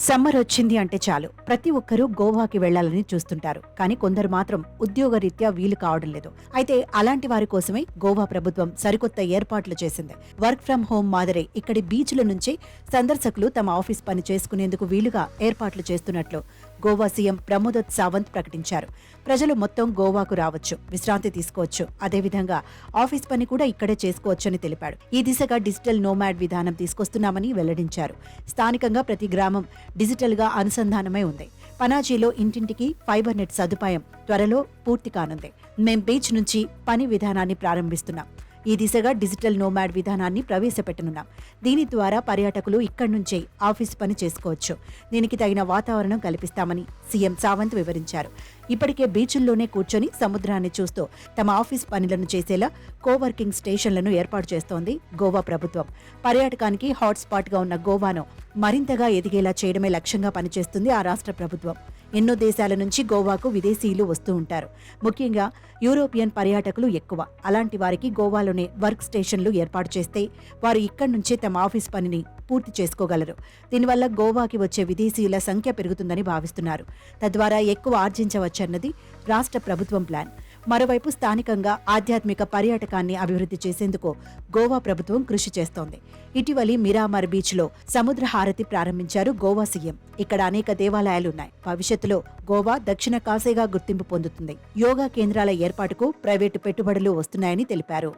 Summer వచ్చింది అంటే చాలు ప్రతి ఒక్కరూ గోవాకి వెళ్లాలని చూస్తుంటారు. కానీ కొందరు మాత్రం ఉద్యోగరీత్యా వీలు కావడం లేదు. అయితే అలాంటి వారి కోసమే గోవా ప్రభుత్వం సరికొత్త ఏర్పాట్లు చేసింది. వర్క్ ఫ్రం హోం మాదిరే ఇక్కడి బీచ్ల నుంచే సందర్శకులు తమ ఆఫీస్ పని చేసుకునేందుకు వీలుగా ఏర్పాట్లు చేస్తున్నట్లు గోవా సీఎం ప్రమోద్ సావంత్ ప్రకటించారు. ప్రజలు మొత్తం గోవాకు రావచ్చు, విశ్రాంతి తీసుకోవచ్చు, అదేవిధంగా ఆఫీస్ పని కూడా ఇక్కడే చేసుకోవచ్చని తెలిపాడు. ఈ దిశగా డిజిటల్ నోమాడ్ విధానం తీసుకొస్తున్నామని వెల్లడించారు. స్థానికంగా ప్రతి గ్రామం డిజిటల్ గా అనుసంధానమై ఉంది. పనాజీలో ఇంటింటికి ఫైబర్ నెట్ సదుపాయం త్వరలో పూర్తి కానుంది. మేం బీచ్ నుంచి పని విధానాన్ని ప్రారంభిస్తున్నాం. ఈ దిశగా డిజిటల్ నోమాడ్ విధానాన్ని ప్రవేశపెట్టనున్నాం. దీని ద్వారా పర్యాటకులు ఇక్కడి నుంచే ఆఫీస్ పని చేసుకోవచ్చు. దీనికి తగిన వాతావరణం కల్పిస్తామని సీఎం సావంత్ వివరించారు. ఇప్పటికే బీచుల్లోనే కూర్చొని సముద్రాన్ని చూస్తూ తమ ఆఫీస్ పనులను చేసేలా కోవర్కింగ్ స్టేషన్లను ఏర్పాటు చేస్తోంది గోవా ప్రభుత్వం. పర్యాటకానికి హాట్స్పాట్ గా ఉన్న గోవాను మరింతగా ఎదిగేలా చేయడమే లక్ష్యంగా పనిచేస్తుంది ఆ రాష్ట్ర ప్రభుత్వం. ఎన్నో దేశాల నుంచి గోవాకు విదేశీయులు వస్తూ ఉంటారు. ముఖ్యంగా యూరోపియన్ పర్యాటకులు ఎక్కువ. అలాంటి వారికి గోవాలోనే వర్క్ స్టేషన్లు ఏర్పాటు చేస్తే వారు ఇక్కడి నుంచే తమ ఆఫీస్ పనిని పూర్తి చేసుకోగలరు. దీనివల్ల గోవాకి వచ్చే విదేశీయుల సంఖ్య పెరుగుతుందని భావిస్తున్నారు. తద్వారా ఎక్కువ ఆర్జించవచ్చన్నది రాష్ట్ర ప్రభుత్వం ప్లాన్. మరోవైపు స్థానికంగా ఆధ్యాత్మిక పర్యాటకాన్ని అభివృద్ధి చేసేందుకు గోవా ప్రభుత్వం కృషి చేస్తోంది. ఇటీవలి మిరామర్ బీచ్ లో సముద్ర హారతి ప్రారంభించారు గోవా సీఎం. ఇక్కడ అనేక దేవాలయాలున్నాయి. భవిష్యత్తులో గోవా దక్షిణ కాశీగా గుర్తింపు పొందుతుంది. యోగా కేంద్రాల ఏర్పాటుకు ప్రైవేటు పెట్టుబడులు వస్తున్నాయని తెలిపారు.